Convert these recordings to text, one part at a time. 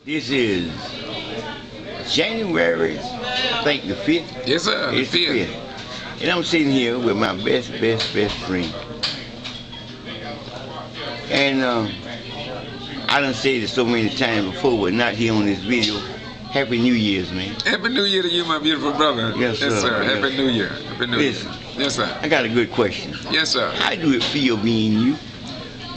This is January, I think the 5th. Yes, sir. It's the 5th. And I'm sitting here with my best friend. And I done said it so many times before, but not here on this video. Happy New Year's, man. Happy New Year to you, my beautiful brother. Yes, sir. Yes, sir. Yes. Happy New Year. Happy New Listen, Year. Yes, sir. I got a good question. Yes, sir. How do it feel being you?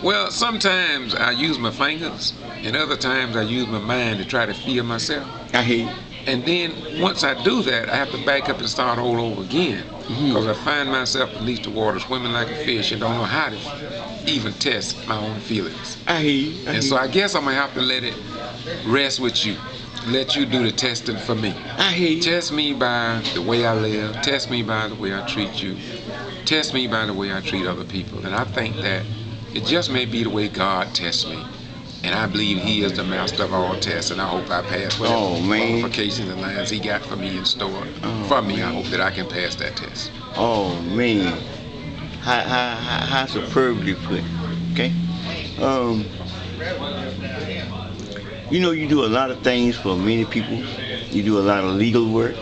Well, sometimes I use my fingers, and other times I use my mind to try to feel myself. I hear you. And then once I do that, I have to back up and start all over again. Because I find myself beneath the water swimming like a fish and don't know how to even test my own feelings. I hear you. And so I guess I'm going to have to let it rest with you. Let you do the testing for me. I hear you. Test me by the way I live. Test me by the way I treat you. Test me by the way I treat other people. And I think that it just may be the way God tests me. And I believe He is the master of all tests, and I hope I pass whatever qualifications and lines He got for me in store. For me, I hope that I can pass that test. Oh man, how superbly put. Okay. You know, you do a lot of things for many people. You do a lot of legal work.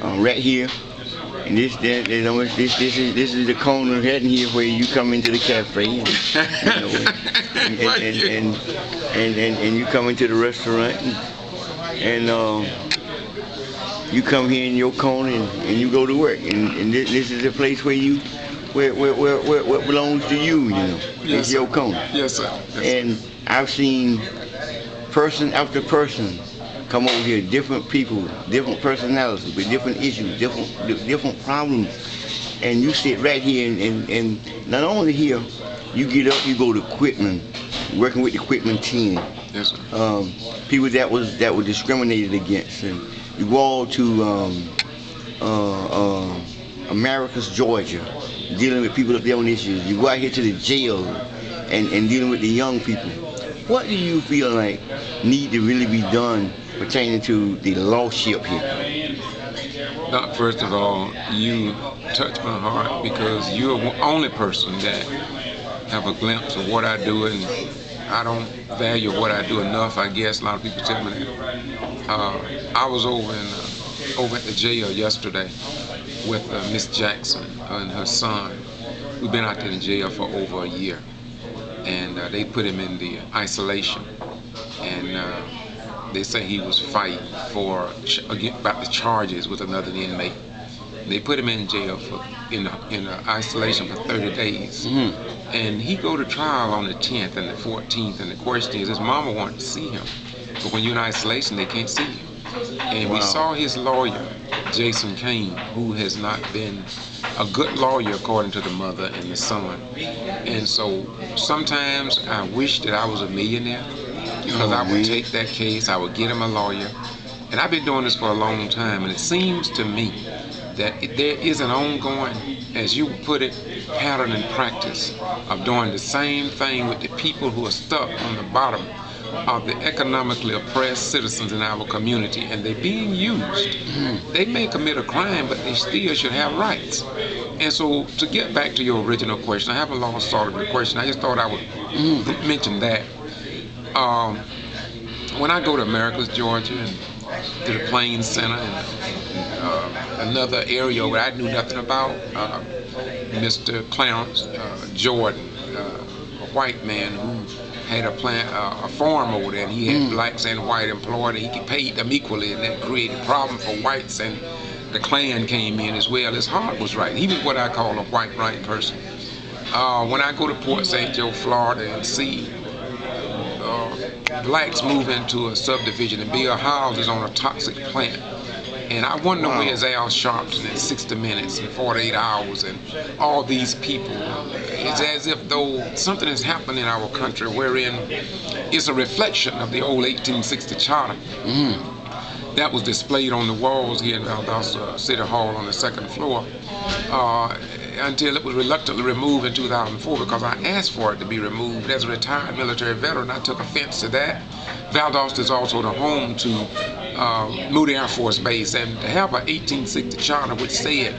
Right here. And this is the corner heading here where you come into the cafe and you come into the restaurant and you come here in your corner and you go to work and this is the place where you where what belongs to you, you know. Yes, it's your corner. Yes, sir. Yes, and sir. I've seen person after person come over here, different people, different personalities, with different issues, different problems, and you sit right here and not only here, you get up, you go to equipment, working with the equipment team. Yes, sir. People that were discriminated against, and you go all to Americus, Georgia, dealing with people up there on issues. You go out here to the jail and dealing with the young people. What do you feel like need to really be done pertaining to the lawship here? Doc, first of all, you touch my heart because you're the only person that have a glimpse of what I do, and I don't value what I do enough. I guess a lot of people tell me that. I was over at the jail yesterday with Miss Jackson and her son. We've been out there in jail for over a year, and they put him in the isolation, and they say he was fighting about the charges with another inmate. They put him in jail in isolation for 30 days. And he go to trial on the 10th and the 14th, and the question is his mama wanted to see him. But when you're in isolation, they can't see you. And we saw his lawyer, Jason Kane, who has not been a good lawyer according to the mother and the son. And so sometimes I wish that I was a millionaire, because I would take that case, I would get him a lawyer. And I've been doing this for a long time, and it seems to me that there is an ongoing, as you put it, pattern and practice of doing the same thing with the people who are stuck on the bottom of the economically oppressed citizens in our community, and they're being used. They may commit a crime, but they still should have rights. And so, to get back to your original question, I haven't lost thought of the question. I just thought I would mention that. When I go to Americus, Georgia, and to the Plains Center, and another area where I knew nothing about, Mr. Clarence Jordan, a white man who had a farm over there, and he had blacks and white employed, and he paid them equally, and that created a problem for whites, and the Klan came in as well. His heart was right. He was what I call a white right person. When I go to Port St. Joe, Florida, and see blacks move into a subdivision and build houses on a toxic plant, and I wonder where's Al Sharpton in 60 Minutes and 48 Hours and all these people. It's as if though something has happened in our country wherein it's a reflection of the old 1860 charter that was displayed on the walls here in Valdosta City Hall on the 2nd floor until it was reluctantly removed in 2004, because I asked for it to be removed. As a retired military veteran, I took offense to that. Valdosta is also the home to Moody Air Force Base, and to have an 1860 charter which said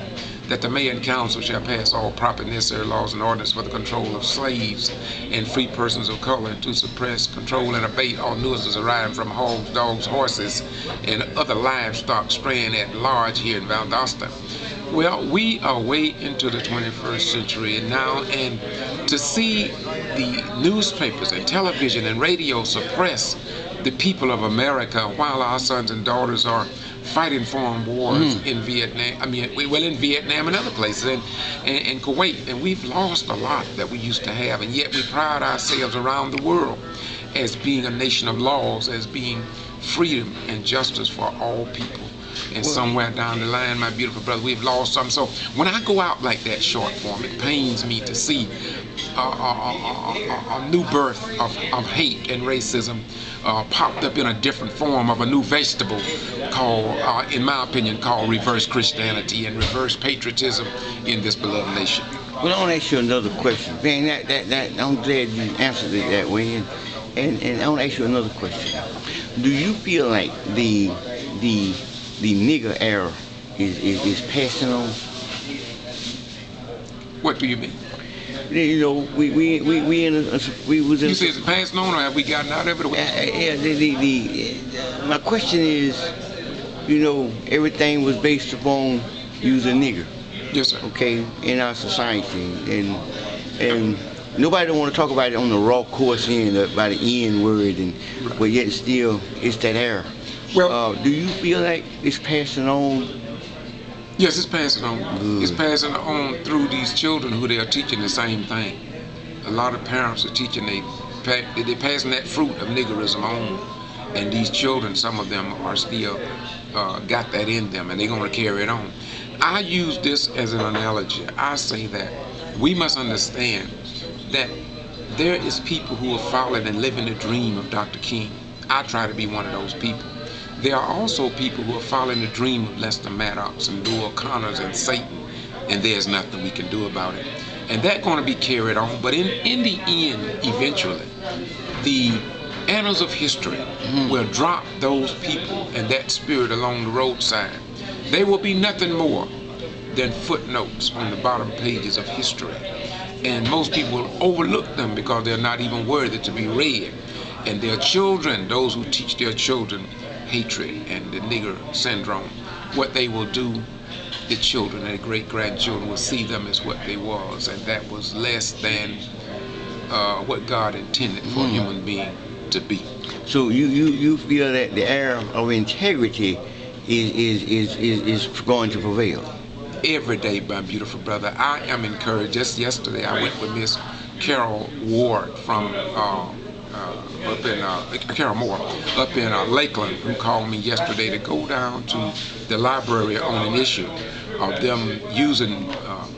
that the mayor and council shall pass all proper necessary laws and ordinances for the control of slaves and free persons of color, and to suppress, control, and abate all nuisances arising from hogs, dogs, horses, and other livestock straying at large here in Valdosta. Well, we are way into the 21st century now, and to see the newspapers and television and radio suppress the people of America while our sons and daughters are fighting foreign wars in Vietnam, in Vietnam and other places, and Kuwait, and we've lost a lot that we used to have, and yet we pride ourselves around the world as being a nation of laws, as being freedom and justice for all people. And somewhere down the line, my beautiful brother, we've lost some. So when I go out like that short form, it pains me to see a new birth of hate and racism popped up in a different form of a new vegetable called, in my opinion, called reverse Christianity and reverse patriotism in this beloved nation. Well, I want to ask you another question. Man, that I'm glad you answered it that way. And I want to ask you another question. Do you feel like the nigger era is passing on? What do you mean? You know, we was in. You say it's passing on, or have we gotten out of it? My question is, you know, everything was based upon using nigger. Yes, sir. Okay, in our society, and nobody don't want to talk about it on the raw coarse end, about the N word, and but yet still it's that era. Well, do you feel like it's passing on? Yes, it's passing on. Good. It's passing on through these children who they are teaching the same thing. A lot of parents are teaching, they're passing that fruit of niggerism on, and these children, some of them are still got that in them, and they're going to carry it on. I use this as an analogy. I say that we must understand that there is people who are following and living the dream of Dr. King. I try to be one of those people. There are also people who are following the dream of Lester Maddox and Lou O'Connor's and Satan, and there's nothing we can do about it. And that's going to be carried on, but in the end, eventually, the annals of history will drop those people and that spirit along the roadside. They will be nothing more than footnotes on the bottom pages of history. And most people will overlook them because they're not even worthy to be read. And their children, those who teach their children hatred and the nigger syndrome, what they will do, the children and the great-grandchildren will see them as what they was, and that was less than what God intended for a human being to be. So you feel that the era of integrity is going to prevail? Every day, my beautiful brother, I am encouraged. Just yesterday, I went with Miss Carol Ward from Carol Moore up in Lakeland, who called me yesterday to go down to the library on an issue of them using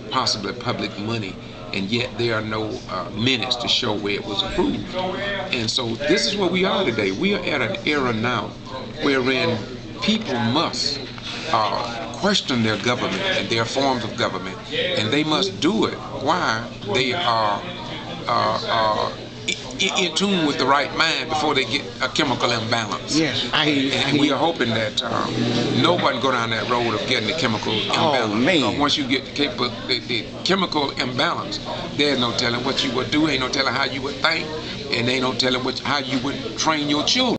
possibly public money, and yet there are no minutes to show where it was approved. And so this is where we are today. We are at an era now wherein people must question their government and their forms of government, and they must do it while they are in tune with the right mind before they get a chemical imbalance. Yes, and we are hoping that no one go down that road of getting the chemical imbalance. Oh, man. Once you get the chemical imbalance, there's no telling what you would do, ain't no telling how you would think, and ain't no telling how you would train your children.